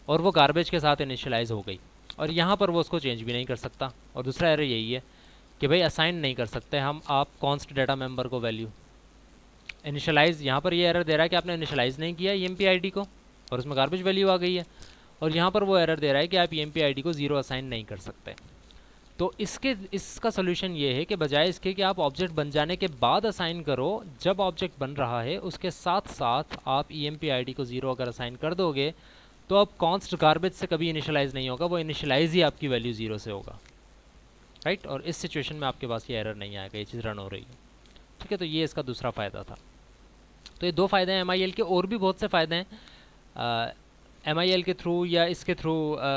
और वो गार्बेज के साथ इनिशियलाइज़ हो गई, और यहाँ पर वो उसको चेंज भी नहीं कर सकता। और दूसरा एरर यही है कि भाई असाइन नहीं कर सकते हम आप कॉन्स्ट डाटा मेंबर को वैल्यू इनिशियलाइज़। यहाँ पर ये एरर दे रहा है कि आपने इनिशियलाइज़ नहीं किया EMP ID को और उसमें गार्बेज वैल्यू आ गई है, और यहाँ पर वो एरर दे रहा है कि आप EMP ID को 0 असाइन नहीं कर सकते। तो इसका सोल्यूशन ये है कि बजाय इसके कि आप ऑब्जेक्ट बन जाने के बाद असाइन करो, जब ऑब्जेक्ट बन रहा है उसके साथ साथ आप EMP ID को 0 अगर असाइन कर दोगे तो अब कॉन्स्ट गार्बेज से कभी इनिशियलाइज नहीं होगा, वो इनिशियलाइज ही आपकी वैल्यू 0 से होगा, राइट। और इस सिचुएशन में आपके पास ये एरर नहीं आएगा, ये चीज़ रन हो रही है, ठीक है। तो ये इसका दूसरा फ़ायदा था। तो ये दो फ़ायदे हैं MIL के, और भी बहुत से फ़ायदे हैं MIL के थ्रू या इसके थ्रू।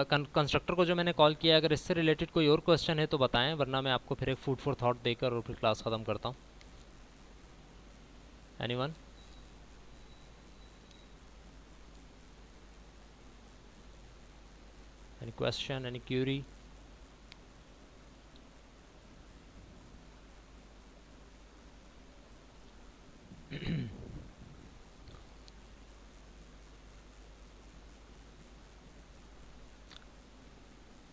कंस्ट्रक्टर को जो मैंने कॉल किया, अगर इससे रिलेटेड कोई और क्वेश्चन है तो बताएं, वरना मैं आपको फिर एक फूड फॉर थॉट देकर और फिर क्लास ख़त्म करता हूँ। Anyone? Any question, any Curie?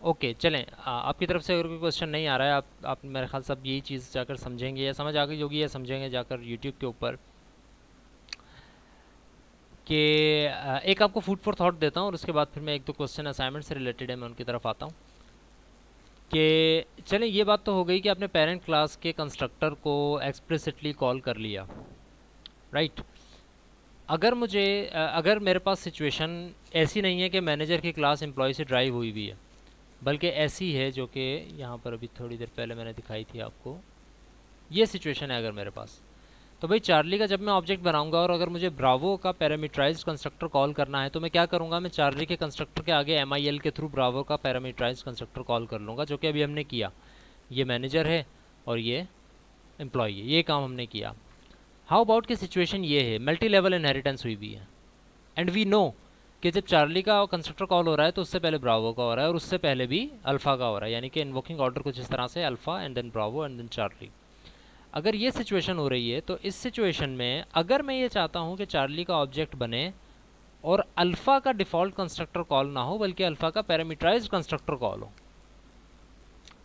Okay चलें, आपकी तरफ से अगर कोई क्वेश्चन नहीं आ रहा है, आप मेरे ख्याल से अब यही चीज़ जाकर समझेंगे या समझ आ गई होगी या समझेंगे जाकर यूट्यूब के ऊपर कि एक आपको फूड फॉर थॉट देता हूँ और उसके बाद फिर मैं एक दो क्वेश्चन असाइनमेंट से रिलेटेड है, मैं उनकी तरफ आता हूँ। कि चलें, ये बात तो हो गई कि आपने पेरेंट क्लास के कंस्ट्रक्टर को एक्सप्लिसिटली कॉल कर लिया, राइट। अगर मेरे पास सिचुएशन ऐसी नहीं है कि मैनेजर की क्लास एम्प्लॉय से ड्राइव हुई भी है, बल्कि ऐसी है जो कि यहाँ पर अभी थोड़ी देर पहले मैंने दिखाई थी आपको, ये सिचुएशन है अगर मेरे पास, तो भाई चार्ली का जब मैं ऑब्जेक्ट बनाऊंगा और अगर मुझे ब्रावो का पैरामीटराइज्ड कंस्ट्रक्टर कॉल करना है तो मैं क्या करूँगा, मैं चार्ली के कंस्ट्रक्टर के आगे MIL के थ्रू ब्रावो का पैरामीटराइज्ड कंस्ट्रक्टर कॉल कर लूँगा, जो कि अभी हमने किया। ये मैनेजर है और ये एम्प्लॉय है, ये काम हमने किया। हाउ अबाउट की सिचुएशन ये है, मल्टी लेवल इनहेरिटेंस हुई भी है, एंड वी नो कि जब चार्ली का कंस्ट्रक्टर कॉल हो रहा है तो उससे पहले ब्रावो का हो रहा है और उससे पहले भी अल्फ़ा का हो रहा है, यानी कि इन्वोकिंग ऑर्डर कुछ इस तरह से alpha and then bravo and then Charlie. अगर ये सिचुएशन हो रही है तो इस सिचुएशन में अगर मैं ये चाहता हूँ कि चार्ली का ऑब्जेक्ट बने और अल्फ़ा का डिफ़ॉल्ट कंस्ट्रक्टर कॉल ना हो बल्कि अल्फ़ा का पैरामीटराइज्ड कंस्ट्रक्टर कॉल हो,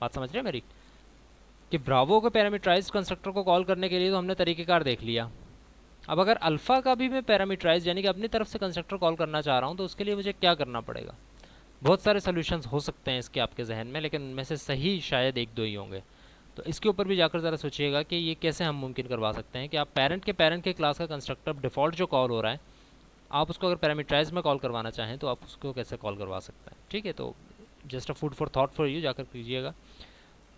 बात समझ रहे हैं मेरी? कि ब्रावो के पैरामीटराइज्ड कंस्ट्रक्टर को कॉल करने के लिए तो हमने तरीक़ेकार देख लिया। अब अगर अल्फ़ा का भी मैं पैरामीटराइज यानी कि अपनी तरफ से कंस्ट्रक्टर कॉल करना चाह रहा हूँ तो उसके लिए मुझे क्या करना पड़ेगा? बहुत सारे सोल्यूशंस हो सकते हैं इसके आपके जहन में, लेकिन उनमें से सही शायद एक दो ही होंगे। तो इसके ऊपर भी जाकर ज़रा सोचिएगा कि ये कैसे हम मुमकिन करवा सकते हैं कि आप पेरेंट के क्लास का कंस्ट्रक्टर डिफ़ॉल्ट जो कॉल हो रहा है, आप उसको अगर पैरामीटराइज में कॉल करवाना चाहें तो आप उसको कैसे कॉल करवा सकते हैं, ठीक है। तो just a food for thought for you, जाकर कीजिएगा।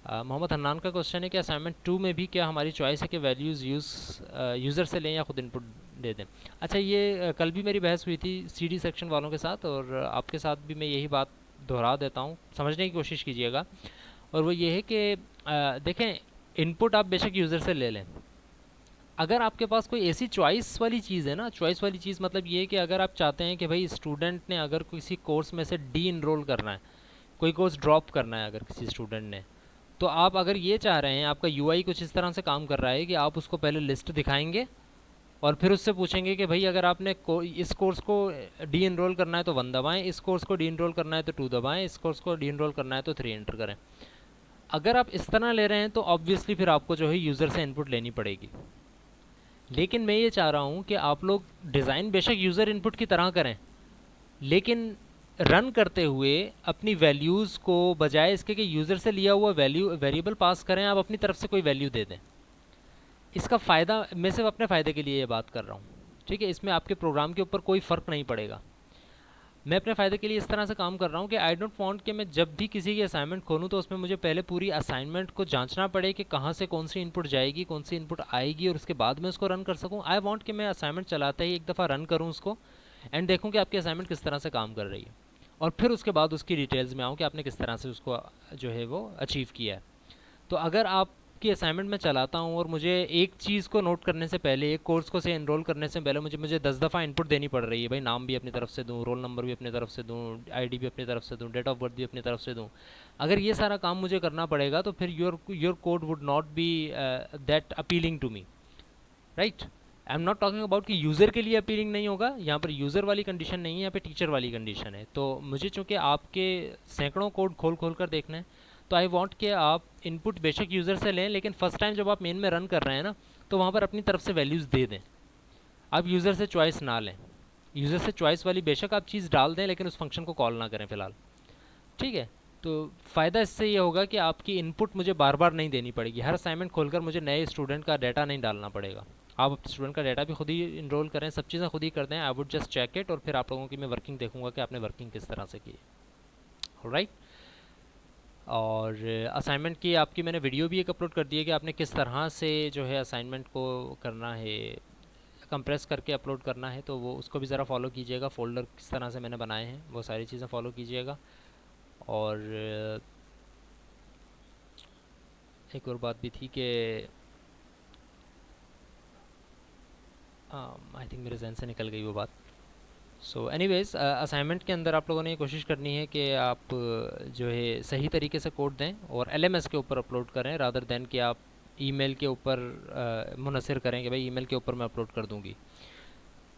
मोहम्मद हन्नान का क्वेश्चन है कि असाइनमेंट 2 में भी क्या हमारी चॉइस है कि वैल्यूज़ यूज़र से लें या खुद इनपुट दे दें? अच्छा, ये कल भी मेरी बहस हुई थी CD सेक्शन वालों के साथ, और आपके साथ भी मैं यही बात दोहरा देता हूँ, समझने की कोशिश कीजिएगा। और वो ये है कि देखें, इनपुट आप बेशक यूज़र से ले लें, अगर आपके पास कोई ऐसी चॉइस वाली चीज़ है ना, चॉइस वाली चीज़ मतलब ये है कि अगर आप चाहते हैं कि भाई स्टूडेंट ने अगर किसी कोर्स में से डी इनरोल करना है, कोई कोर्स ड्रॉप करना है अगर किसी स्टूडेंट ने, तो आप अगर ये चाह रहे हैं, आपका UI कुछ इस तरह से काम कर रहा है कि आप उसको पहले लिस्ट दिखाएंगे और फिर उससे पूछेंगे कि भाई अगर आपने इस कोर्स को डी इनरोल करना है तो 1 दबाएँ, इस कोर्स को डी इनरोल करना है तो 2 दबाएँ, इस कोर्स को डी इनरोल करना है तो 3 एंटर करें। अगर आप इस तरह ले रहे हैं तो ऑब्वियसली फिर आपको जो है यूज़र से इनपुट लेनी पड़ेगी। लेकिन मैं ये चाह रहा हूँ कि आप लोग डिज़ाइन बेशक यूज़र इनपुट की तरह करें, लेकिन रन करते हुए अपनी वैल्यूज़ को बजाय इसके कि यूज़र से लिया हुआ वेरिएबल पास करें, आप अपनी तरफ से कोई वैल्यू दे दें। इसका फ़ायदा, मैं सिर्फ अपने फ़ायदे के लिए ये बात कर रहा हूँ, ठीक है। इसमें आपके प्रोग्राम के ऊपर कोई फ़र्क नहीं पड़ेगा। मैं अपने फ़ायदे के लिए इस तरह से काम कर रहा हूँ कि आई डोंट वांट कि मैं जब भी किसी की असाइनमेंट खोलूँ तो उसमें मुझे पहले पूरी असाइनमेंट को जांचना पड़े कि कहाँ से कौन सी इनपुट जाएगी, कौन सी इनपुट आएगी, और उसके बाद मैं उसको रन कर सकूँ। आई वांट कि मैं असाइनमेंट चलाते ही एक दफ़ा रन करूँ उसको एंड देखूँ कि आपकी असाइनमेंट किस तरह से काम कर रही है, और फिर उसके बाद उसकी डिटेल्स में आऊँ कि आपने किस तरह से उसको जो है वो अचीव किया है। तो अगर आपकी असाइनमेंट में चलाता हूँ और मुझे एक चीज़ को नोट करने से पहले, एक कोर्स को से एनरोल करने से पहले मुझे 10 दफ़ा इनपुट देनी पड़ रही है, भाई नाम भी अपनी तरफ से दूँ, रोल नंबर भी अपनी तरफ से दूँ, ID भी अपनी तरफ से दूँ, डेट ऑफ बर्थ भी अपनी तरफ से दूँ, अगर ये सारा काम मुझे करना पड़ेगा तो फिर your code would not be that appealing to me, right. I am not talking about कि यूज़र के लिए अपीलिंग नहीं होगा, यहाँ पर यूज़र वाली कंडीशन नहीं है, यहाँ पे टीचर वाली कंडीशन है। तो मुझे चूँकि आपके सैकड़ों कोड खोल कर देखना है, तो आई वांट कि आप इनपुट बेशक यूज़र से लें, लेकिन फ़र्स्ट टाइम जब आप मेन में रन कर रहे हैं ना, तो वहाँ पर अपनी तरफ से वैल्यूज़ दे दें। आप यूज़र से चॉइस ना लें, यूज़र से चॉइस वाली बेशक आप चीज़ डाल दें, लेकिन उस फंक्शन को कॉल ना करें फ़िलहाल, ठीक है। तो फ़ायदा इससे ये होगा कि आपकी इनपुट मुझे बार बार नहीं देनी पड़ेगी, हर असाइनमेंट खोलकर मुझे नए स्टूडेंट का डाटा नहीं डालना पड़ेगा। आप स्टूडेंट का डाटा भी खुद ही इनरोल करें, सब चीज़ें खुद ही कर दें, I would just check it, और फिर आप लोगों की मैं वर्किंग देखूंगा कि आपने वर्किंग किस तरह से की, राइट। और असाइनमेंट की आपकी मैंने वीडियो भी एक अपलोड कर दी है कि आपने किस तरह से जो है असाइनमेंट को करना है, कंप्रेस करके अपलोड करना है, तो वो उसको भी ज़रा फॉलो कीजिएगा, फ़ोल्डर किस तरह से मैंने बनाए हैं वो सारी चीज़ें फॉलो कीजिएगा। और एक और बात भी थी कि आई थिंक मेरे जहन से निकल गई वो बात। सो एनीवेज़, असाइनमेंट के अंदर आप लोगों ने ये कोशिश करनी है कि आप जो है सही तरीके से कोड दें और एलएमएस के ऊपर अपलोड करें, रादर देन कि आप ईमेल के ऊपर मुनसर करें कि भाई ईमेल के ऊपर मैं अपलोड कर दूंगी।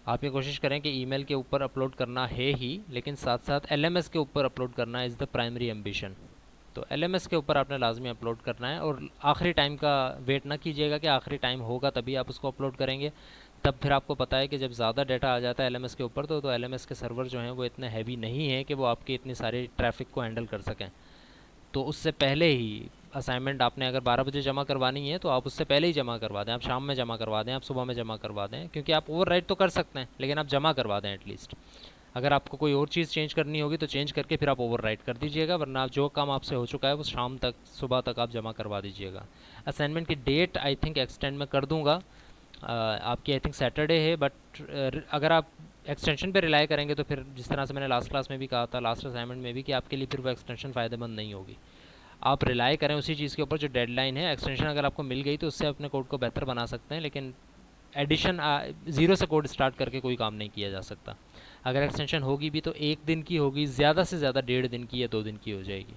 आप ये कोशिश करें कि ईमेल के ऊपर अपलोड करना है ही, लेकिन साथ साथ एलएमएस के ऊपर अपलोड करना इज़ द प्राइमरी एम्बिशन। तो एलएमएस के ऊपर आपने लाजमी अपलोड करना है, और आखिरी टाइम का वेट ना कीजिएगा कि आखिरी टाइम होगा तभी आप उसको अपलोड करेंगे। तब फिर आपको पता है कि जब ज़्यादा डाटा आ जाता है एलएमएस के ऊपर, तो एलएमएस के सर्वर जो हैं वो इतने हैवी नहीं हैं कि वो आपकी इतनी सारी ट्रैफिक को हैंडल कर सकें। तो उससे पहले ही असाइनमेंट आपने अगर 12 बजे जमा करवानी है तो आप उससे पहले ही जमा करवा दें, आप शाम में जमा करवा दें, आप सुबह में जमा करवा दें, क्योंकि आप ओवर राइट तो कर सकते हैं लेकिन आप जमा करवा दें एटलीस्ट। अगर आपको कोई और चीज़ चेंज करनी होगी तो चेंज करके फिर आप ओवर राइट कर दीजिएगा, वरना जो काम आपसे हो चुका है वो शाम तक सुबह तक आप जमा करवा दीजिएगा। असाइनमेंट की डेट आई थिंक एक्सटेंड मैं कर दूँगा, आपकी आई थिंक सैटरडे है, बट अगर आप एक्सटेंशन पे रिलाई करेंगे तो फिर जिस तरह से मैंने लास्ट क्लास में भी कहा था, लास्ट असाइनमेंट में भी, कि आपके लिए फिर वो एक्सटेंशन फ़ायदेमंद नहीं होगी। आप रिलाई करें उसी चीज़ के ऊपर जो डेडलाइन है। एक्सटेंशन अगर आपको मिल गई तो उससे अपने कोड को बेहतर बना सकते हैं, लेकिन एडिशन ज़ीरो से कोड स्टार्ट करके कोई काम नहीं किया जा सकता। अगर एक्सटेंशन होगी भी तो एक दिन की होगी, ज़्यादा से ज़्यादा 1.5 दिन की या 2 दिन की हो जाएगी,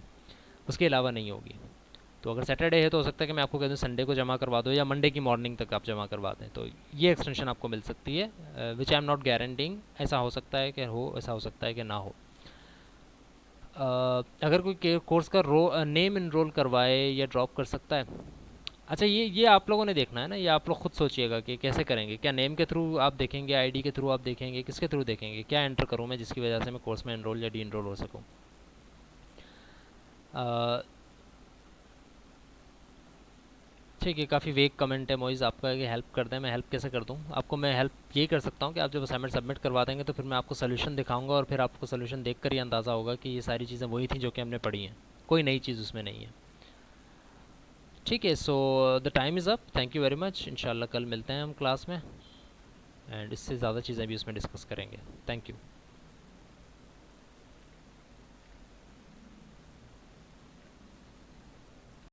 उसके अलावा नहीं होगी। तो अगर सैटरडे है तो हो सकता है कि मैं आपको कह दूँ संडे को जमा करवा दो या मंडे की मॉर्निंग तक आप जमा करवा दें, तो ये एक्सटेंशन आपको मिल सकती है, विच आई एम नॉट गारंटिंग। ऐसा हो सकता है कि हो, ऐसा हो सकता है कि ना हो। अगर कोई कोर्स का नेम इनरोल करवाए या ड्रॉप कर सकता है। अच्छा, ये आप लोगों ने देखना है ना, ये आप लोग खुद सोचिएगा कि कैसे करेंगे। क्या नेम के थ्रू आप देखेंगे, आईडी के थ्रू आप देखेंगे, किसके थ्रू देखेंगे, क्या एंटर करूँ मैं जिसकी वजह से मैं कोर्स में इनरोल या डी इनरोल हो सकूँ। ठीक है, काफ़ी वेग कमेंट है मोइज़ आपका कि हेल्प कर दें। मैं हेल्प कैसे कर दूं आपको? मैं हेल्प यही कर सकता हूं कि आप जब असाइनमेंट सबमिट करवा देंगे तो फिर मैं आपको सोल्यूशन दिखाऊंगा, और फिर आपको सोल्यूशन देखकर ही अंदाज़ा होगा कि ये सारी चीज़ें वही थी जो कि हमने पढ़ी हैं, कोई नई चीज़ उसमें नहीं है। ठीक है, so the time is up, thank you very much. इंशाल्लाह कल मिलते हैं हम क्लास में, एंड इससे ज़्यादा चीज़ें भी उसमें डिस्कस करेंगे। Thank you.